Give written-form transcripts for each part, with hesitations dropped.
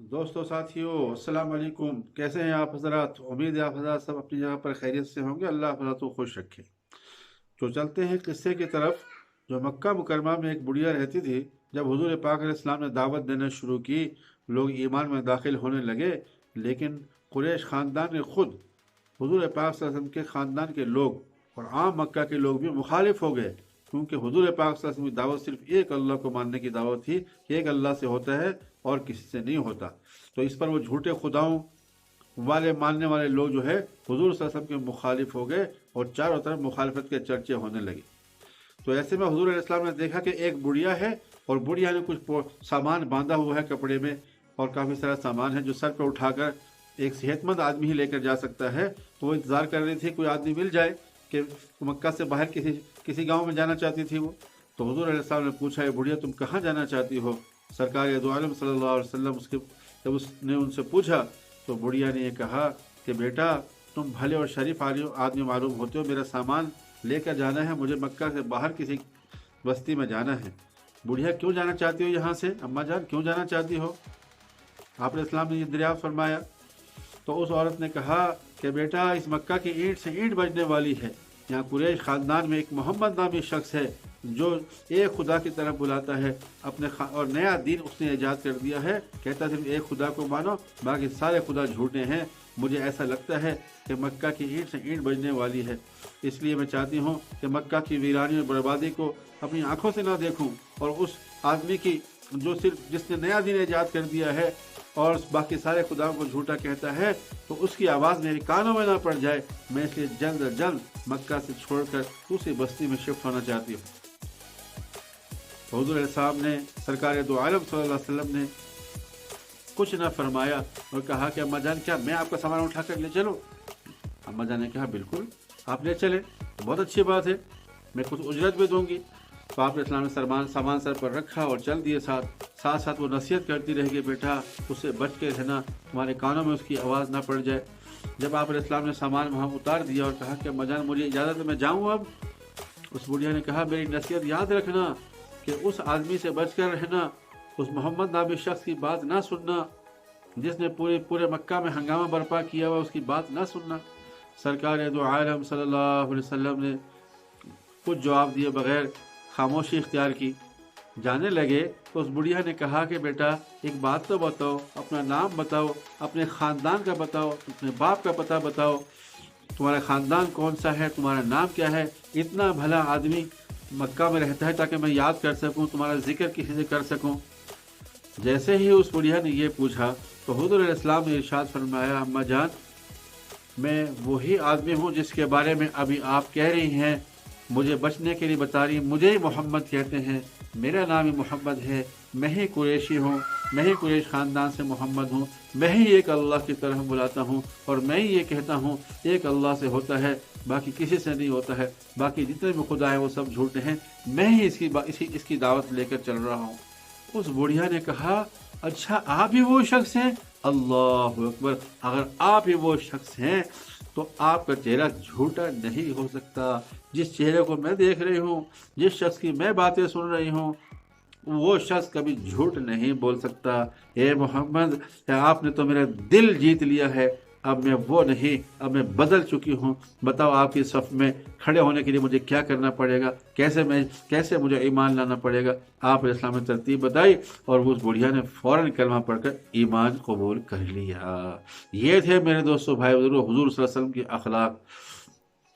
दोस्तों साथियों अस्सलाम वालेकुम। कैसे हैं आप हजरात? उम्मीद है आप हजरात सब अपनी जगह पर खैरियत से होंगे। अल्लाह आप हजरात को खुश रखे। तो चलते हैं किस्से की तरफ। जो मक्का मुकरमा में एक बुढ़िया रहती थी, जब हुजूर पाक अलैहिस्सलाम ने दावत देना शुरू की, लोग ईमान में दाखिल होने लगे। लेकिन कुरैश ख़ानदान ने खुद हुजूर पाक सल्लल्लाहु अलैहि वसल्लम के ख़ानदान के लोग और आम मक्का के लोग भी मुखालिफ हो गए, क्योंकि हुजूर पाक सल्लल्लाहु अलैहि वसल्लम की दावत सिर्फ एक अल्लाह को मानने की दावत थी कि एक अल्लाह से होता है और किसी से नहीं होता। तो इस पर वो झूठे खुदाओं वाले मानने वाले लोग जो है हुजूर सल्लल्लाहु अलैहि वसल्लम के मुखालिफ हो गए और चारों तरफ मुखालफत के चर्चे होने लगे। तो ऐसे में हुजूर अलैहि सलाम ने देखा कि एक बुढ़िया है और बुढ़िया ने कुछ सामान बांधा हुआ है कपड़े में, और काफ़ी सारा सामान है जो सर पर उठाकर एक सेहतमंद आदमी ही लेकर जा सकता है। तो वो इंतज़ार कर रही थी कोई आदमी मिल जाए कि मक्का से बाहर किसी किसी गांव में जाना चाहती थी वो। तो हुजूर अलैहि सलाम ने पूछा, ये बुढ़िया तुम कहाँ जाना चाहती हो? सरकार दो आलम सल्लल्लाहु अलैहि वसल्लम उसके जब उसने उनसे पूछा तो बुढ़िया ने ये कहा कि बेटा, तुम भले और शरीफ आदमी मालूम होते हो, मेरा सामान लेकर जाना है, मुझे मक्का से बाहर किसी बस्ती में जाना है। बुढ़िया, क्यों जाना चाहती हो यहाँ से? अम्मा जान, क्यों जाना चाहती हो? आपने इस्लाम ने ये दरियाफ्त फरमाया। तो उस औरत ने कहा कि बेटा, इस मक्का की ईंट से ईंट बजने वाली है। यहाँ कुरैश ख़ानदान में एक मोहम्मद नामी शख्स है जो एक खुदा की तरफ बुलाता है और नया दीन उसने ईजाद कर दिया है। कहता सिर्फ एक खुदा को मानो, बाकी सारे खुदा झूठे हैं। मुझे ऐसा लगता है कि मक्का की ईंट से ईंट बजने वाली है, इसलिए मैं चाहती हूँ कि मक्का की वीरानी और बर्बादी को अपनी आंखों से ना देखूँ, और उस आदमी की जो सिर्फ जिसने नया दीन ईजाद कर दिया है और बाकी सारे खुदाओं को झूठा कहता है, तो उसकी आवाज़ मेरे कानों में ना पड़ जाए। मैं इसलिए जल्द अज जल्द मक्का से छोड़कर दूसरी बस्ती में शिफ्ट होना चाहती हूँ। हुजूर साहब ने सरकार दो आलम सल्लल्लाहु अलैहि वसल्लम ने कुछ न फरमाया और कहा कि अम्मा जान, क्या मैं आपका सामान उठा कर ले चलूँ? अम्मा जान ने कहा, बिल्कुल आप ले चले, तो बहुत अच्छी बात है, मैं कुछ उजरत भी दूंगी। तो आपने इस्लाम ने सामान सर पर रखा और चल दिए। साथ साथ वो नसीहत करती रह गई, बेटा उससे बच के रहना, तुम्हारे कानों में उसकी आवाज़ ना पड़ जाए। जब आप इस्लाम ने सामान वहाँ उतार दिया और कहा कि अम्मा जान मुझे इजाज़त है, मैं जाऊँ अब, उस बुढ़िया ने कहा, मेरी नसीहत याद रखना कि उस आदमी से बच कर रहना, उस मोहम्मद नामी शख्स की बात ना सुनना, जिसने पूरे मक्का में हंगामा बर्पा किया हुआ, उसकी बात ना सुनना। सरकार दो आलम सल्लल्लाहु अलैहि वसल्लम ने कुछ जवाब दिए बगैर खामोशी इख्तियार की। जाने लगे तो उस बुढ़िया ने कहा कि बेटा, एक बात तो बताओ, अपना नाम बताओ, अपने ख़ानदान का बताओ, अपने बाप का पता बताओ, तुम्हारा ख़ानदान कौन सा है, तुम्हारा नाम क्या है? इतना भला आदमी मक्का में रहता है ताकि मैं याद कर सकूं, तुम्हारा जिक्र किसी से कर सकूं। जैसे ही उस बुढ़िया ने ये पूछा तो हुजूर इस्लाम ने इरशाद फरमाया, अम्मा जान, मैं वही आदमी हूँ जिसके बारे में अभी आप कह रही हैं, मुझे बचने के लिए बता रही, मुझे ही मोहम्मद कहते हैं, मेरा नाम ही मोहम्मद है, मैं ही कुरैशी हूँ, मैं ही कुरैश ख़ानदान से मोहम्मद हूँ, मैं ही एक अल्लाह की तरफ बुलाता हूँ और मैं ही ये कहता हूँ एक अल्लाह से होता है, बाकी किसी से नहीं होता है, बाकी जितने भी खुदा हैं वो सब झूठे हैं, मैं ही इसकी दावत लेकर चल रहा हूँ। उस बुढ़िया ने कहा, अच्छा आप ही वो शख्स हैं? अल्लाह अकबर, अगर आप ही वो शख्स हैं तो आपका चेहरा झूठा नहीं हो सकता। जिस चेहरे को मैं देख रही हूँ, जिस शख्स की मैं बातें सुन रही हूँ, वो शख्स कभी झूठ नहीं बोल सकता। ए मोहम्मद, आपने तो मेरा दिल जीत लिया है, अब मैं वो नहीं, अब मैं बदल चुकी हूँ। बताओ आपकी सफ में खड़े होने के लिए मुझे क्या करना पड़ेगा, कैसे मुझे ईमान लाना पड़ेगा? आप इस्लाम में तरतीब बताई और उस बुढ़िया ने फ़ौरन कलमा पढ़कर ईमान कबूल कर लिया। ये थे मेरे दोस्तों, भाई बुजुर्गों, हुजूर सल्लल्लाहु अलैहि वसल्लम के अखलाक।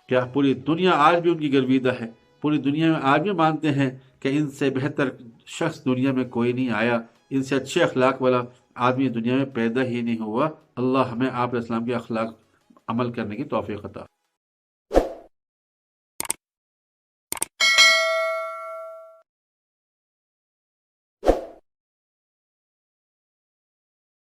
क्या पूरी दुनिया आज भी उनकी गर्विदा है? पूरी दुनिया में आज भी मानते हैं कि इनसे बेहतर शख्स दुनिया में कोई नहीं आया, इनसे अच्छे अखलाक वाला आदमी दुनिया में पैदा ही नहीं हुआ। अल्लाह हमें आप इस्लाम के अखलाक अमल करने की तौफीक अता।